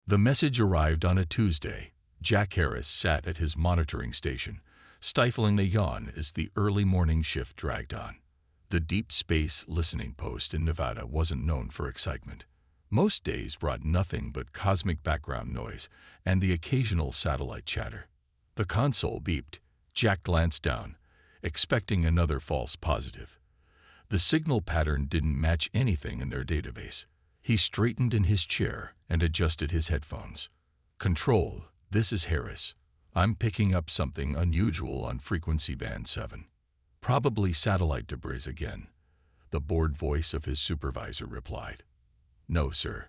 The message arrived on a Tuesday. Jack Harris sat at his monitoring station, stifling a yawn as the early morning shift dragged on. The deep space listening post in Nevada wasn't known for excitement. Most days brought nothing but cosmic background noise and the occasional satellite chatter. The console beeped. Jack glanced down, expecting another false positive. The signal pattern didn't match anything in their database. He straightened in his chair and adjusted his headphones. "Control, this is Harris. I'm picking up something unusual on frequency band 7. Probably satellite debris again," the bored voice of his supervisor replied. "No, sir.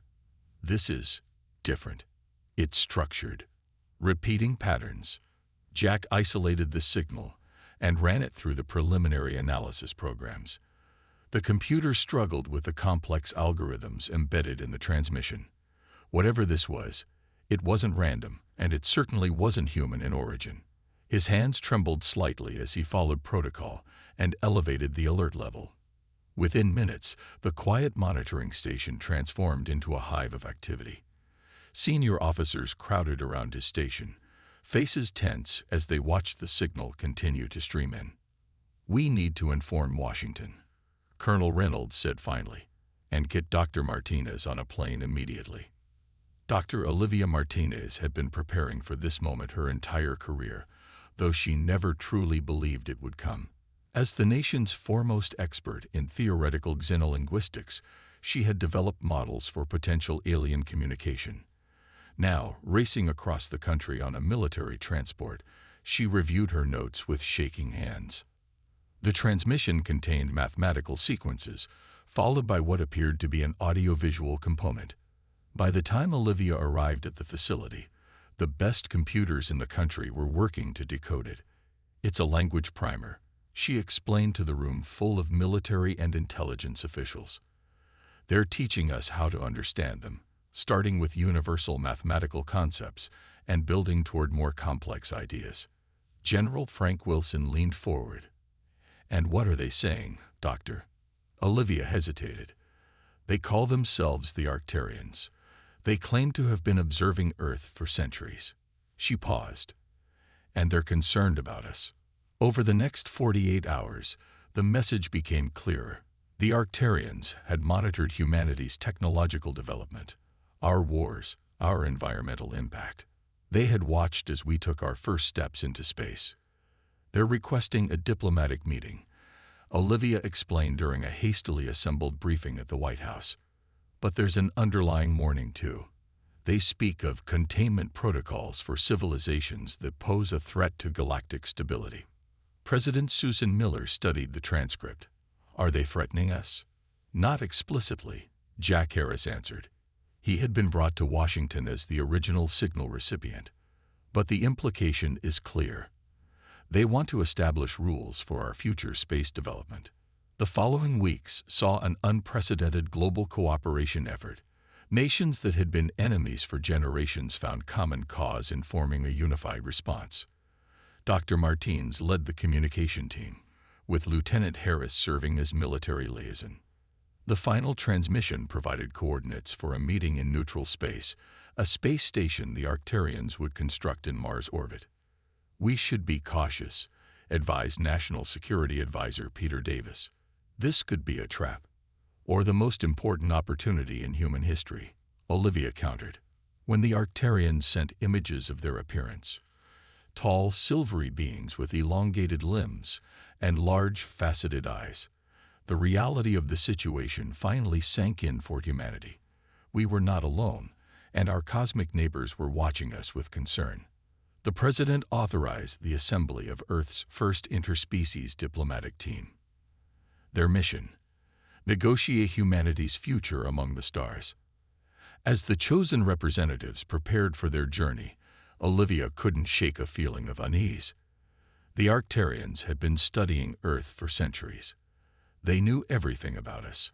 This is different. It's structured. Repeating patterns." Jack isolated the signal and ran it through the preliminary analysis programs. The computer struggled with the complex algorithms embedded in the transmission. Whatever this was, it wasn't random, and it certainly wasn't human in origin. His hands trembled slightly as he followed protocol and elevated the alert level. Within minutes, the quiet monitoring station transformed into a hive of activity. Senior officers crowded around his station, faces tense as they watched the signal continue to stream in. "We need to inform Washington," Colonel Reynolds said finally, "and get Dr. Martinez on a plane immediately." Dr. Olivia Martinez had been preparing for this moment her entire career, though she never truly believed it would come. As the nation's foremost expert in theoretical xenolinguistics, she had developed models for potential alien communication. Now, racing across the country on a military transport, she reviewed her notes with shaking hands. The transmission contained mathematical sequences, followed by what appeared to be an audiovisual component. By the time Olivia arrived at the facility, the best computers in the country were working to decode it. "It's a language primer," she explained to the room full of military and intelligence officials. "They're teaching us how to understand them, starting with universal mathematical concepts and building toward more complex ideas." General Frank Wilson leaned forward. "And what are they saying, Doctor?" Olivia hesitated. "They call themselves the Arcturians. They claim to have been observing Earth for centuries." She paused. "And they're concerned about us." Over the next 48 hours, the message became clearer. The Arcturians had monitored humanity's technological development, our wars, our environmental impact. They had watched as we took our first steps into space. "They're requesting a diplomatic meeting," Olivia explained during a hastily assembled briefing at the White House. "But there's an underlying warning, too. They speak of containment protocols for civilizations that pose a threat to galactic stability." President Susan Miller studied the transcript. "Are they threatening us?" "Not explicitly," Jack Harris answered. He had been brought to Washington as the original signal recipient. "But the implication is clear. They want to establish rules for our future space development." The following weeks saw an unprecedented global cooperation effort. Nations that had been enemies for generations found common cause in forming a unified response. Dr. Martins led the communication team, with Lieutenant Harris serving as military liaison. The final transmission provided coordinates for a meeting in neutral space, a space station the Arcturians would construct in Mars orbit. "We should be cautious," advised National Security Advisor Peter Davis. "This could be a trap, or the most important opportunity in human history," Olivia countered. When the Arcturians sent images of their appearance, tall, silvery beings with elongated limbs and large, faceted eyes, the reality of the situation finally sank in for humanity. We were not alone, and our cosmic neighbors were watching us with concern. The President authorized the assembly of Earth's first interspecies diplomatic team. Their mission: negotiate humanity's future among the stars. As the chosen representatives prepared for their journey, Olivia couldn't shake a feeling of unease. The Arcturians had been studying Earth for centuries. They knew everything about us.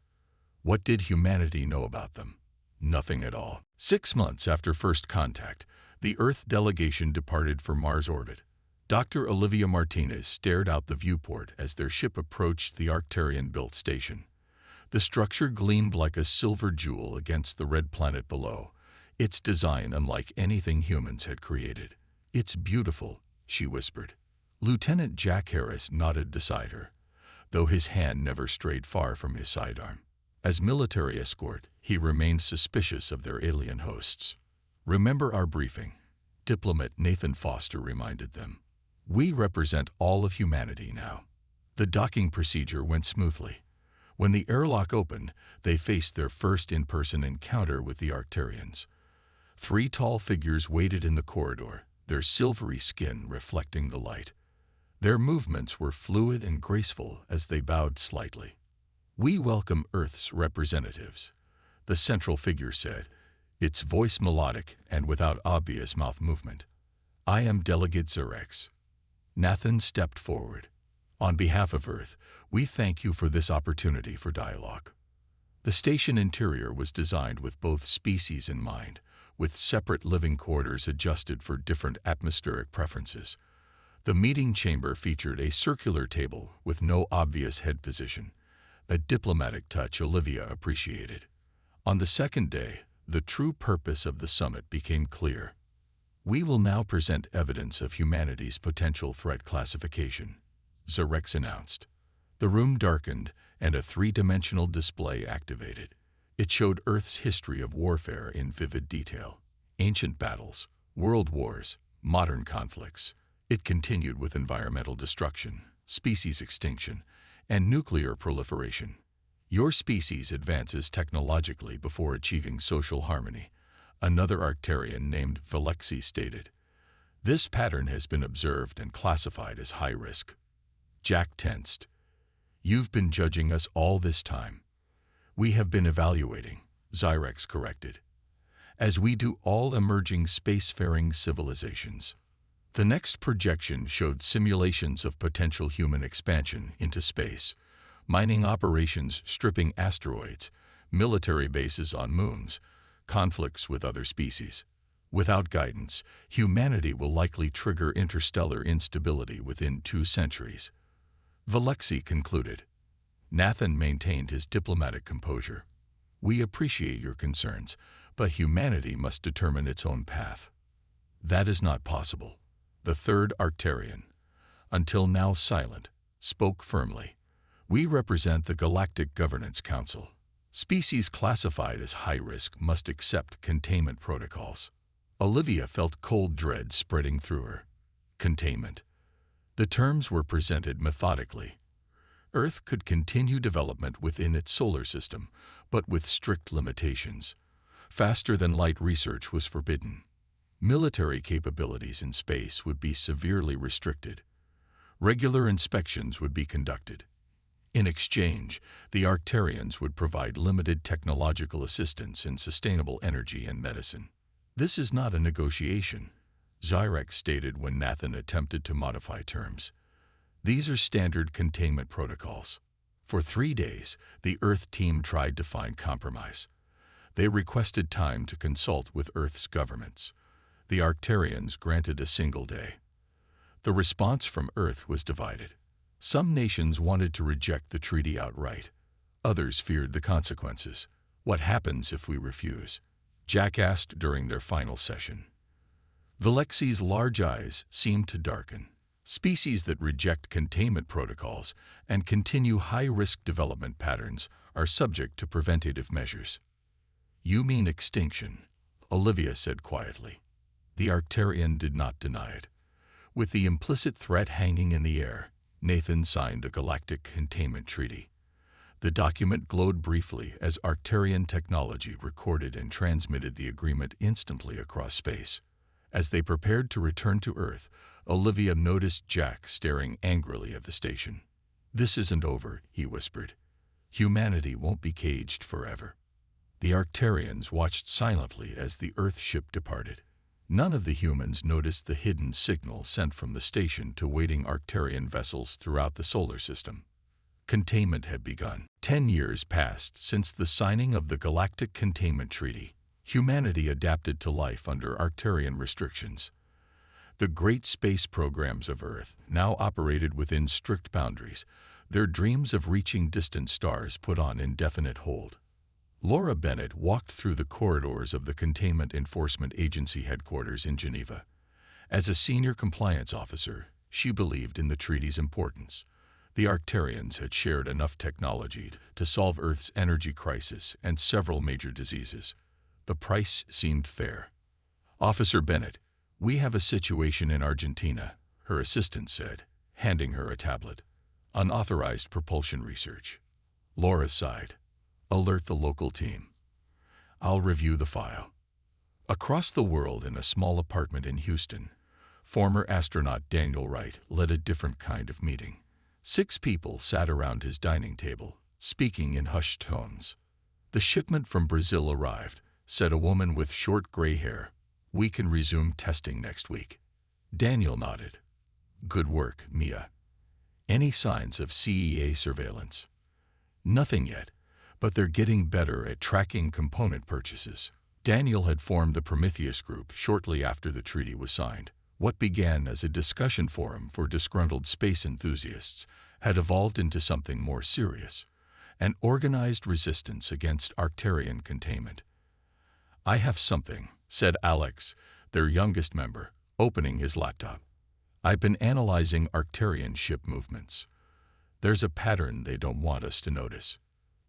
What did humanity know about them? Nothing at all. 6 months after first contact, the Earth delegation departed for Mars orbit. Dr. Olivia Martinez stared out the viewport as their ship approached the Arcturian-built station. The structure gleamed like a silver jewel against the red planet below, its design unlike anything humans had created. "It's beautiful," she whispered. Lieutenant Jack Harris nodded beside her, though his hand never strayed far from his sidearm. As military escort, he remained suspicious of their alien hosts. "Remember our briefing," diplomat Nathan Foster reminded them. "We represent all of humanity now." The docking procedure went smoothly. When the airlock opened, they faced their first in-person encounter with the Arcturians. 3 tall figures waited in the corridor, their silvery skin reflecting the light. Their movements were fluid and graceful as they bowed slightly. "We welcome Earth's representatives," the central figure said, its voice melodic and without obvious mouth movement. "I am Delegate Xerex." Nathan stepped forward. "On behalf of Earth, we thank you for this opportunity for dialogue." The station interior was designed with both species in mind, with separate living quarters adjusted for different atmospheric preferences. The meeting chamber featured a circular table with no obvious head position, a diplomatic touch Olivia appreciated. On the second day, the true purpose of the summit became clear. "We will now present evidence of humanity's potential threat classification," Xerex announced. The room darkened and a 3-dimensional display activated. It showed Earth's history of warfare in vivid detail. Ancient battles, world wars, modern conflicts. It continued with environmental destruction, species extinction, and nuclear proliferation. "Your species advances technologically before achieving social harmony," another Arcturian named Velexi stated. "This pattern has been observed and classified as high risk." Jack tensed. "You've been judging us all this time." "We have been evaluating," Xerex corrected, "as we do all emerging spacefaring civilizations." The next projection showed simulations of potential human expansion into space, mining operations stripping asteroids, military bases on moons, conflicts with other species. Without guidance, humanity will likely trigger interstellar instability within 2 centuries. Velexi concluded. Nathan maintained his diplomatic composure. "We appreciate your concerns, but humanity must determine its own path." "That is not possible." The third Arcturian, until now silent, spoke firmly. "We represent the Galactic Governance Council. Species classified as high risk must accept containment protocols." Olivia felt cold dread spreading through her. Containment. The terms were presented methodically. Earth could continue development within its solar system, but with strict limitations. Faster-than-light research was forbidden. Military capabilities in space would be severely restricted. Regular inspections would be conducted. In exchange, the Arcturians would provide limited technological assistance in sustainable energy and medicine. "This is not a negotiation," Xerex stated when Nathan attempted to modify terms. "These are standard containment protocols." For 3 days, the Earth team tried to find compromise. They requested time to consult with Earth's governments. The Arcturians granted a single day. The response from Earth was divided. Some nations wanted to reject the treaty outright. Others feared the consequences. "What happens if we refuse?" Jack asked during their final session. Velexi's large eyes seemed to darken. "Species that reject containment protocols and continue high-risk development patterns are subject to preventative measures." "You mean extinction," Olivia said quietly. The Arcturian did not deny it. With the implicit threat hanging in the air, Nathan signed a Galactic Containment Treaty. The document glowed briefly as Arcturian technology recorded and transmitted the agreement instantly across space. As they prepared to return to Earth, Olivia noticed Jack staring angrily at the station. "This isn't over," he whispered. "Humanity won't be caged forever." The Arcturians watched silently as the Earth ship departed. None of the humans noticed the hidden signal sent from the station to waiting Arcturian vessels throughout the solar system. Containment had begun. 10 years passed since the signing of the Galactic Containment Treaty. Humanity adapted to life under Arcturian restrictions. The great space programs of Earth now operated within strict boundaries, their dreams of reaching distant stars put on indefinite hold. Laura Bennett walked through the corridors of the Containment Enforcement Agency headquarters in Geneva. As a senior compliance officer, she believed in the treaty's importance. The Arcturians had shared enough technology to solve Earth's energy crisis and several major diseases. The price seemed fair. "Officer Bennett, we have a situation in Argentina," her assistant said, handing her a tablet. "Unauthorized propulsion research." Laura sighed. "Alert the local team. I'll review the file." Across the world in a small apartment in Houston, former astronaut Daniel Wright led a different kind of meeting. 6 people sat around his dining table, speaking in hushed tones. "The shipment from Brazil arrived," said a woman with short gray hair. "We can resume testing next week." Daniel nodded. "Good work, Mia. Any signs of CEA surveillance?" "Nothing yet, but they're getting better at tracking component purchases." Daniel had formed the Prometheus Group shortly after the treaty was signed. What began as a discussion forum for disgruntled space enthusiasts had evolved into something more serious, an organized resistance against Arcturian containment. "I have something," said Alex, their youngest member, opening his laptop. "I've been analyzing Arcturian ship movements. There's a pattern they don't want us to notice."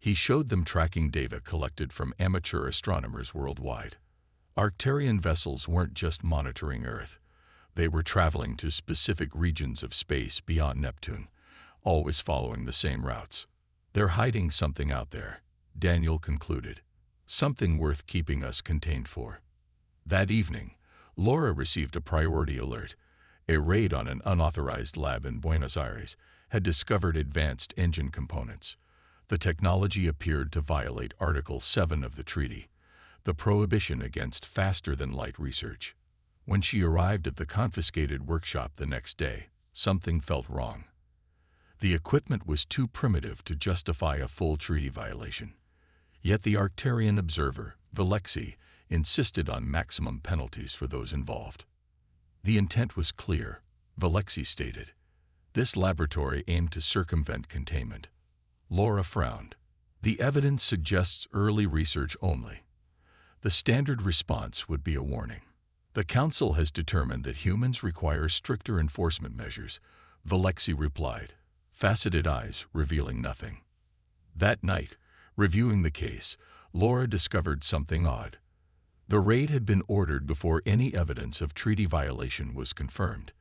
He showed them tracking data collected from amateur astronomers worldwide. Arcturian vessels weren't just monitoring Earth. They were traveling to specific regions of space beyond Neptune, always following the same routes. "They're hiding something out there," Daniel concluded. "Something worth keeping us contained for." That evening, Laura received a priority alert. A raid on an unauthorized lab in Buenos Aires had discovered advanced engine components. The technology appeared to violate Article 7 of the treaty, the prohibition against faster-than-light research. When she arrived at the confiscated workshop the next day, something felt wrong. The equipment was too primitive to justify a full treaty violation. Yet the Arcturian observer, Valexi, insisted on maximum penalties for those involved. The intent was clear, Valexi stated. This laboratory aimed to circumvent containment. Laura frowned. "The evidence suggests early research only. The standard response would be a warning. The Council has determined that humans require stricter enforcement measures," Valexi replied, faceted eyes revealing nothing. That night, reviewing the case, Laura discovered something odd. The raid had been ordered before any evidence of treaty violation was confirmed.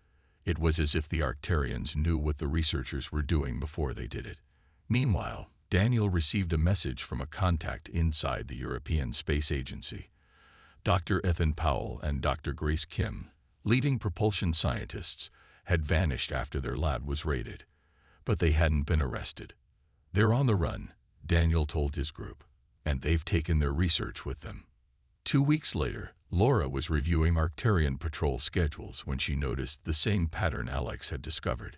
It was as if the Arcturians knew what the researchers were doing before they did it. Meanwhile, Daniel received a message from a contact inside the European Space Agency. Dr. Ethan Powell and Dr. Grace Kim, leading propulsion scientists, had vanished after their lab was raided. But they hadn't been arrested. "They're on the run," Daniel told his group, "and they've taken their research with them." 2 weeks later, Laura was reviewing Arcturian patrol schedules when she noticed the same pattern Alex had discovered.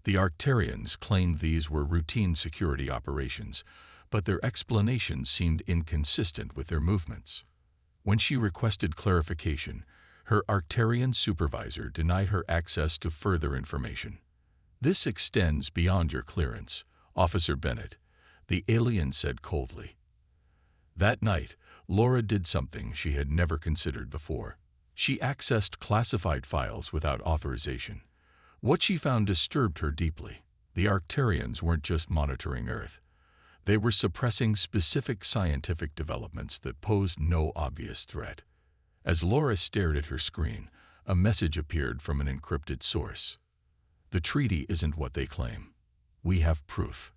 The Arcturians claimed these were routine security operations, but their explanations seemed inconsistent with their movements. When she requested clarification, her Arcturian supervisor denied her access to further information. "This extends beyond your clearance, Officer Bennett," the alien said coldly. That night, Laura did something she had never considered before. She accessed classified files without authorization. What she found disturbed her deeply. The Arcturians weren't just monitoring Earth. They were suppressing specific scientific developments that posed no obvious threat. As Laura stared at her screen, a message appeared from an encrypted source. "The treaty isn't what they claim. We have proof.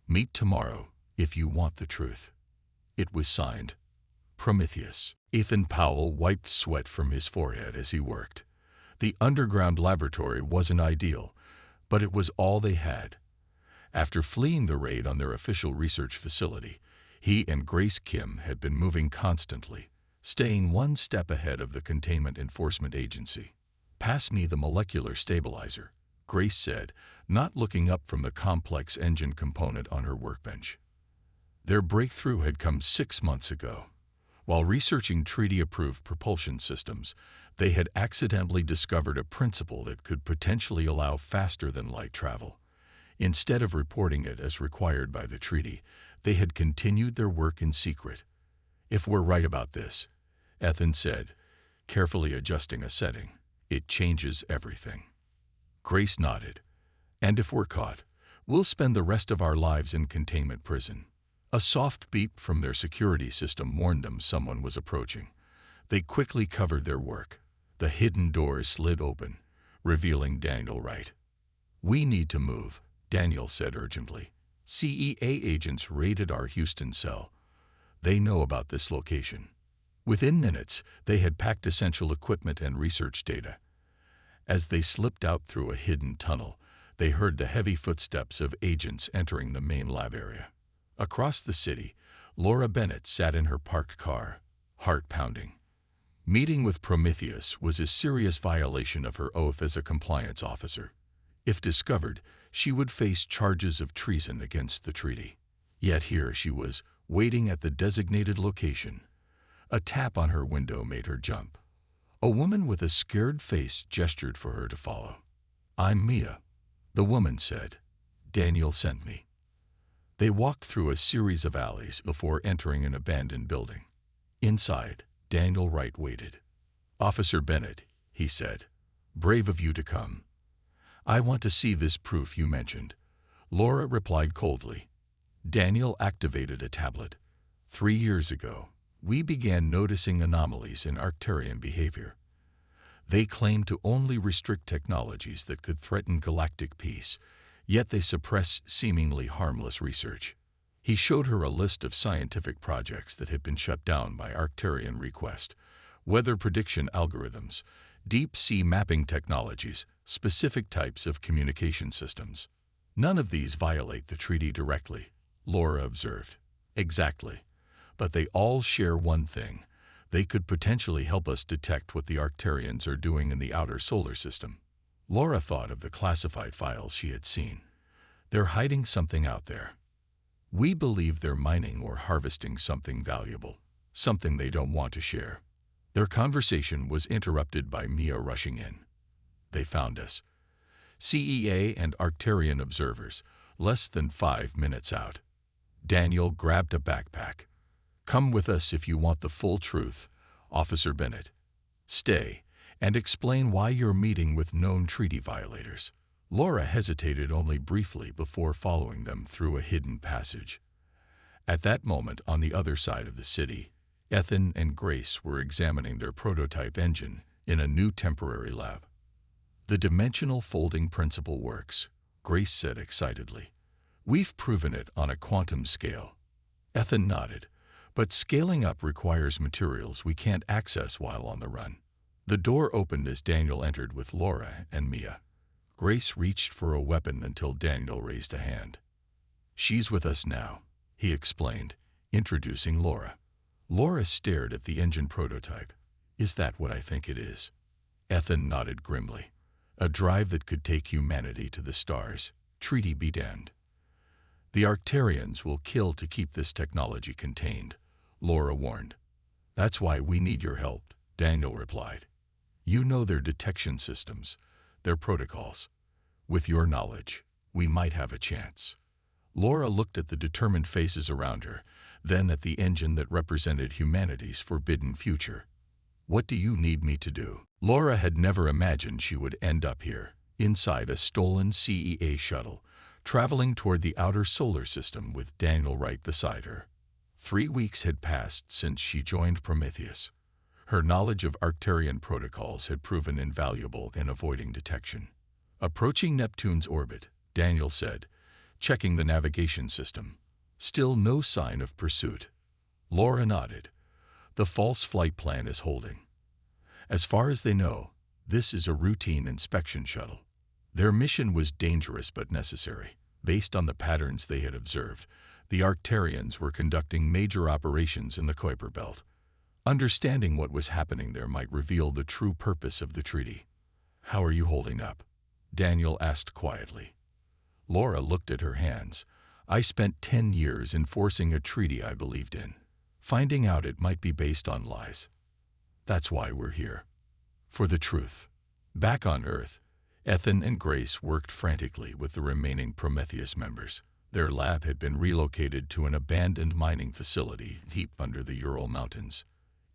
Meet tomorrow if you want the truth." It was signed, Prometheus. Ethan Powell wiped sweat from his forehead as he worked. The underground laboratory wasn't ideal, but it was all they had. After fleeing the raid on their official research facility, he and Grace Kim had been moving constantly, staying one step ahead of the Containment Enforcement Agency. "Pass me the molecular stabilizer," Grace said, not looking up from the complex engine component on her workbench. Their breakthrough had come 6 months ago. While researching treaty-approved propulsion systems, they had accidentally discovered a principle that could potentially allow faster-than-light travel. Instead of reporting it as required by the treaty, They had continued their work in secret. "If we're right about this," Ethan said, carefully adjusting a setting, "it changes everything." Grace nodded. "And if we're caught, we'll spend the rest of our lives in containment prison." A soft beep from their security system warned them someone was approaching. They quickly covered their work. The hidden doors slid open, revealing Daniel Wright. "We need to move," Daniel said urgently. "CEA agents raided our Houston cell. They know about this location." Within minutes, they had packed essential equipment and research data. As they slipped out through a hidden tunnel, they heard the heavy footsteps of agents entering the main lab area. Across the city, Laura Bennett sat in her parked car, heart pounding. Meeting with Prometheus was a serious violation of her oath as a compliance officer. If discovered, she would face charges of treason against the treaty. Yet here she was, waiting at the designated location. A tap on her window made her jump. A woman with a scared face gestured for her to follow. "I'm Mia," the woman said. "Daniel sent me." They walked through a series of alleys before entering an abandoned building. Inside, Daniel Wright waited. "Officer Bennett," he said, "brave of you to come." "I want to see this proof you mentioned," Laura replied coldly. Daniel activated a tablet. 3 years ago, we began noticing anomalies in Arcturian behavior. They claim to only restrict technologies that could threaten galactic peace, yet they suppress seemingly harmless research. He showed her a list of scientific projects that had been shut down by Arcturian request: weather prediction algorithms, deep-sea mapping technologies, specific types of communication systems. "None of these violate the treaty directly," Laura observed. "Exactly. But they all share one thing: they could potentially help us detect what the Arcturians are doing in the outer solar system." Laura thought of the classified files she had seen. "They're hiding something out there. We believe they're mining or harvesting something valuable, something they don't want to share." Their conversation was interrupted by Mia rushing in. "They found us. CEA and Arcturian observers, less than 5 minutes out." Daniel grabbed a backpack. "Come with us if you want the full truth, Officer Bennett. Stay and explain why you're meeting with known treaty violators." Laura hesitated only briefly before following them through a hidden passage. At that moment, on the other side of the city, Ethan and Grace were examining their prototype engine in a new temporary lab. "The dimensional folding principle works," Grace said excitedly. "We've proven it on a quantum scale." Ethan nodded. "But scaling up requires materials we can't access while on the run." The door opened as Daniel entered with Laura and Mia. Grace reached for a weapon until Daniel raised a hand. "She's with us now," he explained, introducing Laura. Laura stared at the engine prototype. "Is that what I think it is?" Ethan nodded grimly. "A drive that could take humanity to the stars. Treaty beat end." "The Arcturians will kill to keep this technology contained," Laura warned. "That's why we need your help," Daniel replied. "You know their detection systems, their protocols. With your knowledge, we might have a chance." Laura looked at the determined faces around her, then at the engine that represented humanity's forbidden future. "What do you need me to do?" Laura had never imagined she would end up here, inside a stolen CEA shuttle, traveling toward the outer solar system with Daniel Wright beside her. 3 weeks had passed since she joined Prometheus. Her knowledge of Arcturian protocols had proven invaluable in avoiding detection. "Approaching Neptune's orbit," Daniel said, checking the navigation system. "Still no sign of pursuit." Laura nodded. "The false flight plan is holding. As far as they know, this is a routine inspection shuttle." Their mission was dangerous but necessary. Based on the patterns they had observed, the Arcturians were conducting major operations in the Kuiper Belt. Understanding what was happening there might reveal the true purpose of the treaty. "How are you holding up?" Daniel asked quietly. Laura looked at her hands. "I spent 10 years enforcing a treaty I believed in. Finding out it might be based on lies. That's why we're here. For the truth." Back on Earth, Ethan and Grace worked frantically with the remaining Prometheus members. Their lab had been relocated to an abandoned mining facility deep under the Ural Mountains.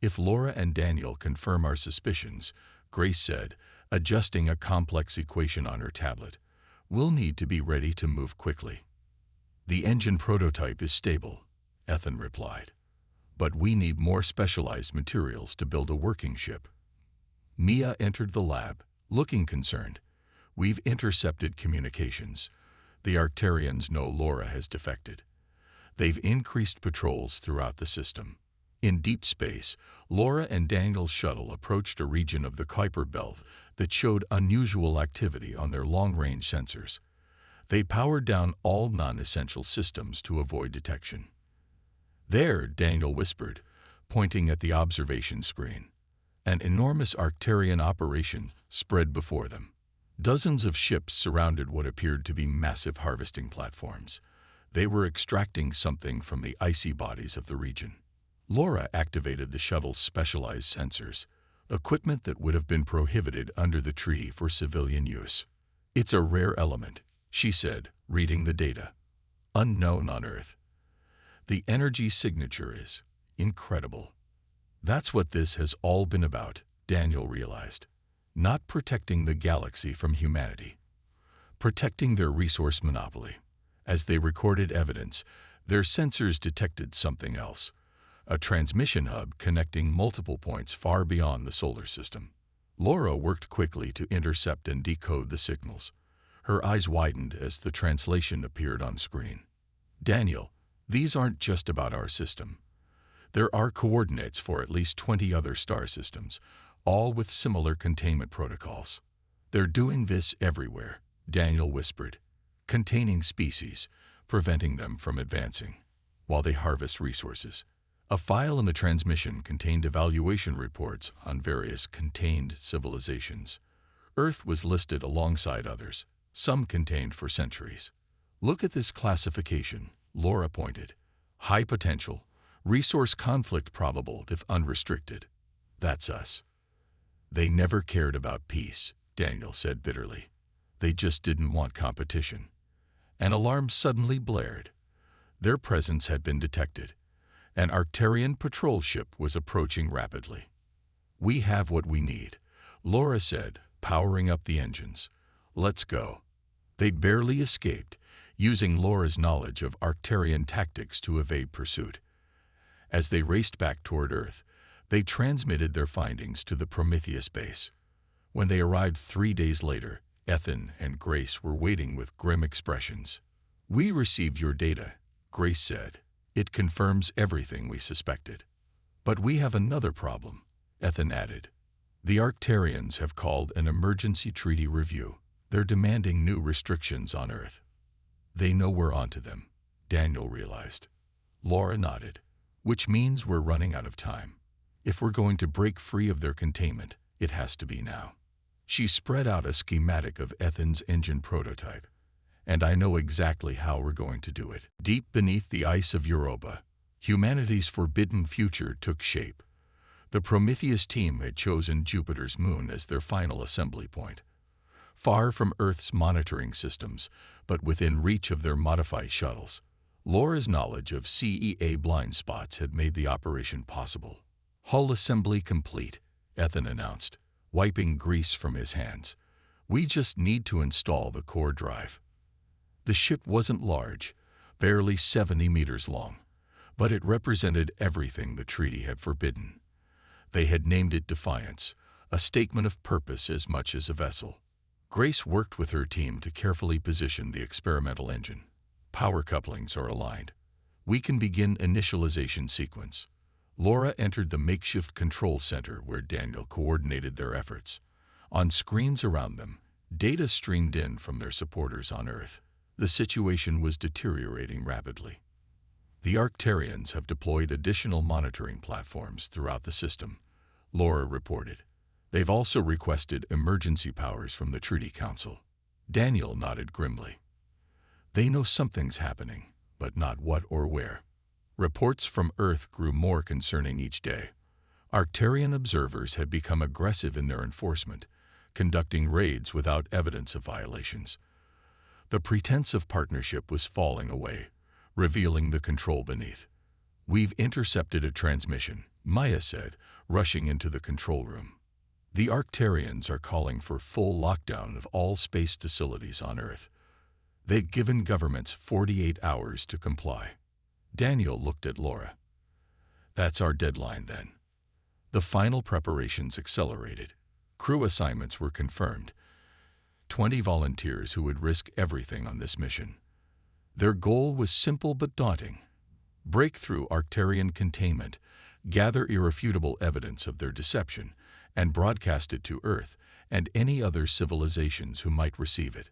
"If Laura and Daniel confirm our suspicions," Grace said, adjusting a complex equation on her tablet, "we'll need to be ready to move quickly." "The engine prototype is stable," Ethan replied, "but we need more specialized materials to build a working ship." Mia entered the lab, looking concerned. "We've intercepted communications. The Arcturians know Laura has defected. They've increased patrols throughout the system." In deep space, Laura and Daniel's shuttle approached a region of the Kuiper Belt that showed unusual activity on their long-range sensors. They powered down all non-essential systems to avoid detection. "There," Daniel whispered, pointing at the observation screen. An enormous Arcturian operation spread before them. Dozens of ships surrounded what appeared to be massive harvesting platforms. They were extracting something from the icy bodies of the region. Laura activated the shuttle's specialized sensors, equipment that would have been prohibited under the treaty for civilian use. "It's a rare element," she said, reading the data. "Unknown on Earth. The energy signature is incredible." That's what this has all been about, Daniel realized. Not protecting the galaxy from humanity. Protecting their resource monopoly. As they recorded evidence, their sensors detected something else. A transmission hub connecting multiple points far beyond the solar system. Laura worked quickly to intercept and decode the signals. Her eyes widened as the translation appeared on screen. "Daniel, these aren't just about our system. There are coordinates for at least 20 other star systems, all with similar containment protocols. They're doing this everywhere," Daniel whispered. "Containing species, preventing them from advancing, while they harvest resources." A file in the transmission contained evaluation reports on various contained civilizations. Earth was listed alongside others, some contained for centuries. "Look at this classification," Laura pointed. "High potential, resource conflict probable if unrestricted. That's us." "They never cared about peace," Daniel said bitterly. "They just didn't want competition." An alarm suddenly blared. Their presence had been detected. An Arcturian patrol ship was approaching rapidly. "We have what we need," Laura said, powering up the engines. "Let's go." They barely escaped, using Laura's knowledge of Arcturian tactics to evade pursuit. As they raced back toward Earth, they transmitted their findings to the Prometheus base. When they arrived 3 days later, Ethan and Grace were waiting with grim expressions. "We received your data," Grace said. "It confirms everything we suspected." "But we have another problem," Ethan added. "The Arcturians have called an emergency treaty review. They're demanding new restrictions on Earth." "They know we're onto them," Daniel realized. Laura nodded. "Which means we're running out of time. If we're going to break free of their containment, it has to be now." She spread out a schematic of Ethan's engine prototype. "And I know exactly how we're going to do it." Deep beneath the ice of Europa, humanity's forbidden future took shape. The Prometheus team had chosen Jupiter's moon as their final assembly point. Far from Earth's monitoring systems, but within reach of their modified shuttles, Laura's knowledge of CEA blind spots had made the operation possible. "Hull assembly complete," Ethan announced, wiping grease from his hands. "We just need to install the core drive." The ship wasn't large, barely 70 meters long, but it represented everything the treaty had forbidden. They had named it Defiance, a statement of purpose as much as a vessel. Grace worked with her team to carefully position the experimental engine. "Power couplings are aligned. We can begin initialization sequence." Laura entered the makeshift control center where Daniel coordinated their efforts. On screens around them, data streamed in from their supporters on Earth. The situation was deteriorating rapidly. "The Arcturians have deployed additional monitoring platforms throughout the system," Laura reported. "They've also requested emergency powers from the Treaty Council." Daniel nodded grimly. "They know something's happening, but not what or where." Reports from Earth grew more concerning each day. Arcturian observers had become aggressive in their enforcement, conducting raids without evidence of violations. The pretense of partnership was falling away, revealing the control beneath. "We've intercepted a transmission," Maya said, rushing into the control room. "The Arcturians are calling for full lockdown of all space facilities on Earth. They've given governments 48 hours to comply." Daniel looked at Laura. "That's our deadline then." The final preparations accelerated. Crew assignments were confirmed. 20 volunteers who would risk everything on this mission. Their goal was simple but daunting: break through Arcturian containment, gather irrefutable evidence of their deception, and broadcast it to Earth and any other civilizations who might receive it.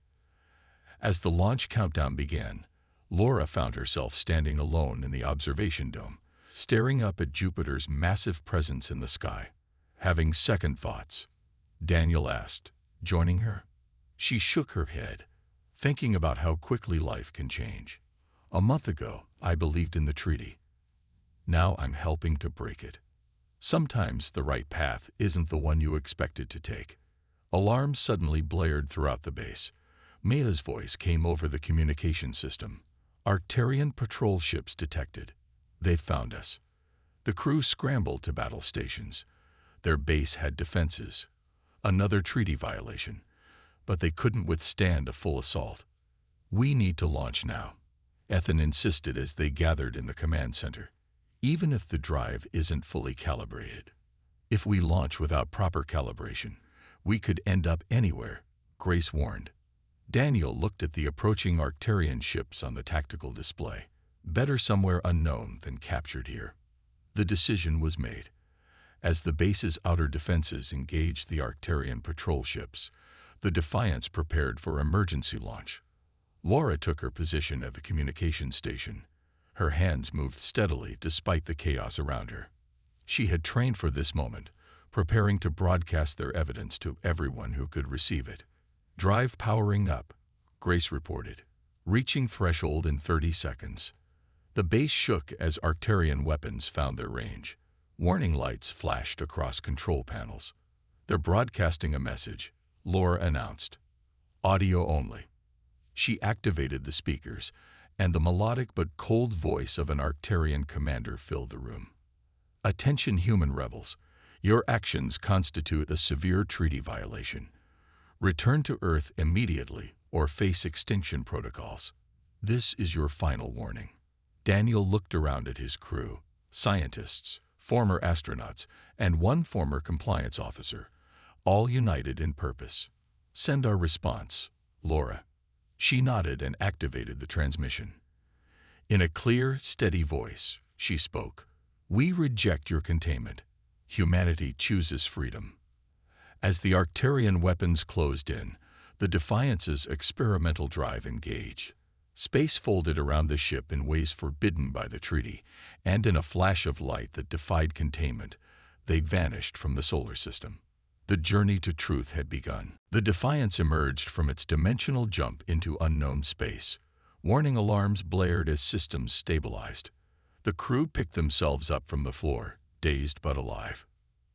As the launch countdown began, Laura found herself standing alone in the observation dome, staring up at Jupiter's massive presence in the sky. Having second thoughts, Daniel asked, joining her. She shook her head, thinking about how quickly life can change. "A month ago, I believed in the treaty. Now I'm helping to break it. Sometimes the right path isn't the one you expected to take." Alarms suddenly blared throughout the base. Maya's voice came over the communication system. "Arcturian patrol ships detected. They've found us." The crew scrambled to battle stations. Their base had defenses. Another treaty violation. But they couldn't withstand a full assault. "We need to launch now," Ethan insisted as they gathered in the command center. "Even if the drive isn't fully calibrated. If we launch without proper calibration, we could end up anywhere," Grace warned. Daniel looked at the approaching Arcturian ships on the tactical display. Better somewhere unknown than captured here. The decision was made. As the base's outer defenses engaged the Arcturian patrol ships, the Defiance prepared for emergency launch. Laura took her position at the communication station. Her hands moved steadily despite the chaos around her. She had trained for this moment, preparing to broadcast their evidence to everyone who could receive it. "Drive powering up," Grace reported, reaching threshold in 30 seconds. The base shook as Arcturian weapons found their range. Warning lights flashed across control panels. "They're broadcasting a message," Laura announced. "Audio only." She activated the speakers, and the melodic but cold voice of an Arcturian commander filled the room. "Attention human rebels. Your actions constitute a severe treaty violation. Return to Earth immediately or face extinction protocols. This is your final warning." Daniel looked around at his crew, scientists, former astronauts, and one former compliance officer, all united in purpose. "Send our response, Laura." She nodded and activated the transmission. In a clear, steady voice, she spoke. "We reject your containment. Humanity chooses freedom." As the Arcturian weapons closed in, the Defiance's experimental drive engaged. Space folded around the ship in ways forbidden by the treaty, and in a flash of light that defied containment, they vanished from the solar system. The journey to truth had begun. The Defiance emerged from its dimensional jump into unknown space. Warning alarms blared as systems stabilized. The crew picked themselves up from the floor, dazed but alive.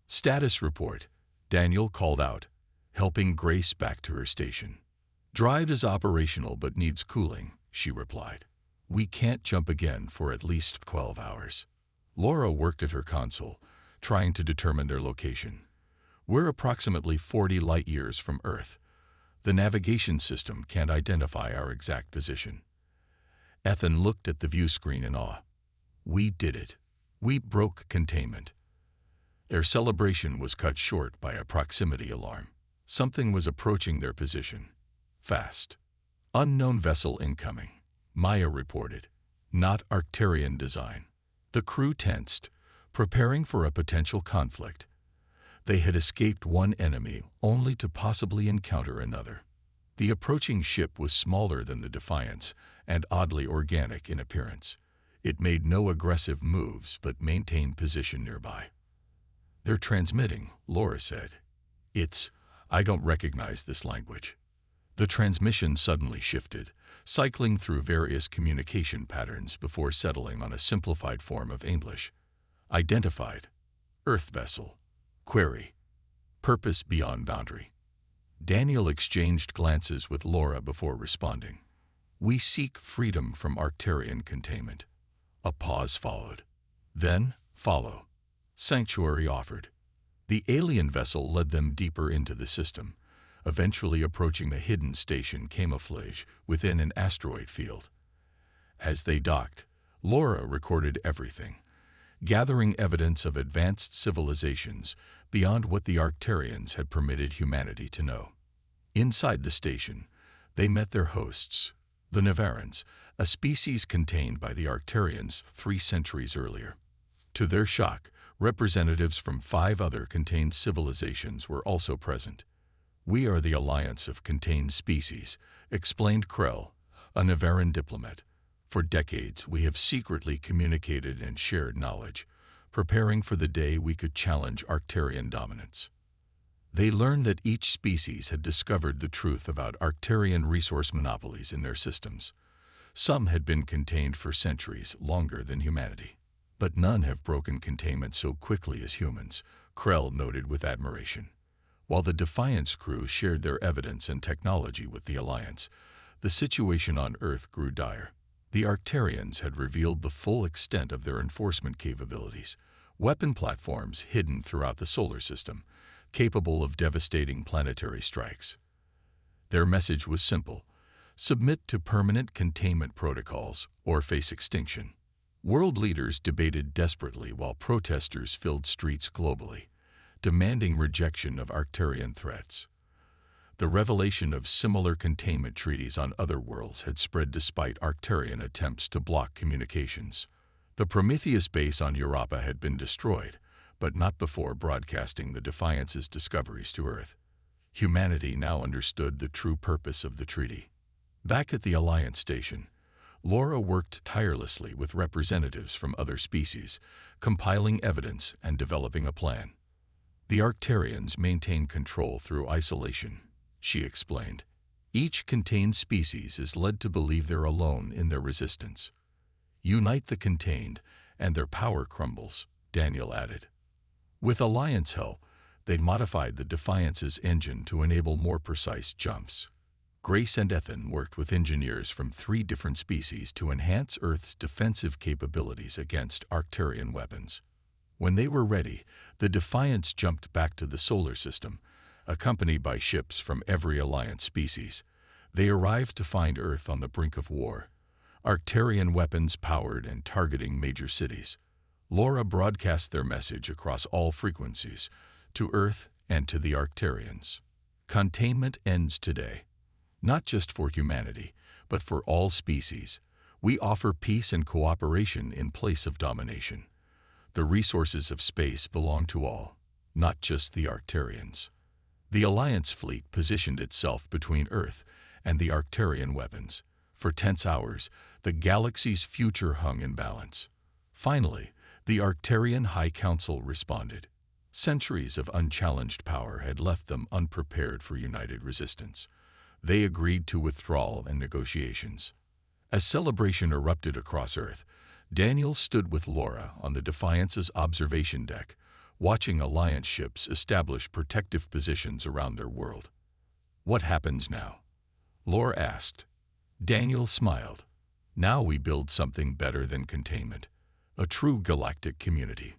"Status report," Daniel called out, helping Grace back to her station. "Drive is operational but needs cooling," she replied. "We can't jump again for at least 12 hours. Laura worked at her console, trying to determine their location. "We're approximately 40 light-years from Earth. The navigation system can't identify our exact position." Ethan looked at the view screen in awe. "We did it. We broke containment." Their celebration was cut short by a proximity alarm. Something was approaching their position. Fast. "Unknown vessel incoming," Maya reported. "Not Arcturian design." The crew tensed, preparing for a potential conflict. They had escaped one enemy only to possibly encounter another. The approaching ship was smaller than the Defiance and oddly organic in appearance. It made no aggressive moves but maintained position nearby. "They're transmitting," Laura said. I don't recognize this language." The transmission suddenly shifted, cycling through various communication patterns before settling on a simplified form of English. "Identified. Earth vessel. Query. Purpose beyond boundary." Daniel exchanged glances with Laura before responding. We seek freedom from Arcturian containment. A pause followed. Then, follow. Sanctuary offered. The alien vessel led them deeper into the system, eventually approaching a hidden station camouflage within an asteroid field. As they docked, Laura recorded everything, gathering evidence of advanced civilizations beyond what the Arcturians had permitted humanity to know. Inside the station, they met their hosts, the Nevarans, a species contained by the Arcturians 3 centuries earlier. To their shock, representatives from 5 other contained civilizations were also present. "We are the Alliance of Contained Species," explained Krell, a Nevaran diplomat. "For decades, we have secretly communicated and shared knowledge, preparing for the day we could challenge Arcturian dominance." They learned that each species had discovered the truth about Arcturian resource monopolies in their systems. Some had been contained for centuries, longer than humanity. But none have broken containment so quickly as humans, Krell noted with admiration. While the Defiance crew shared their evidence and technology with the Alliance, the situation on Earth grew dire. The Arcturians had revealed the full extent of their enforcement capabilities, weapon platforms hidden throughout the solar system, capable of devastating planetary strikes. Their message was simple: submit to permanent containment protocols or face extinction. World leaders debated desperately while protesters filled streets globally, demanding rejection of Arcturian threats. The revelation of similar containment treaties on other worlds had spread despite Arcturian attempts to block communications. The Prometheus base on Europa had been destroyed, but not before broadcasting the Defiance's discoveries to Earth. Humanity now understood the true purpose of the treaty. Back at the Alliance station, Laura worked tirelessly with representatives from other species, compiling evidence and developing a plan. "The Arcturians maintain control through isolation," she explained. "Each contained species is led to believe they're alone in their resistance. Unite the contained, and their power crumbles," Daniel added. With Alliance help, they'd modified the Defiance's engine to enable more precise jumps. Grace and Ethan worked with engineers from 3 different species to enhance Earth's defensive capabilities against Arcturian weapons. When they were ready, the Defiance jumped back to the solar system, accompanied by ships from every Alliance species. They arrived to find Earth on the brink of war, Arcturian weapons powered and targeting major cities. Laura broadcast their message across all frequencies, to Earth and to the Arcturians. "Containment ends today. Not just for humanity, but for all species. We offer peace and cooperation in place of domination. The resources of space belong to all, not just the Arcturians." The Alliance fleet positioned itself between Earth and the Arcturian weapons. For tense hours, the galaxy's future hung in balance. Finally, the Arcturian High Council responded. Centuries of unchallenged power had left them unprepared for united resistance. They agreed to withdrawal and negotiations. As celebration erupted across Earth, Daniel stood with Laura on the Defiance's observation deck, watching Alliance ships establish protective positions around their world. "What happens now?" Laura asked. Daniel smiled. "Now we build something better than containment, a true galactic community."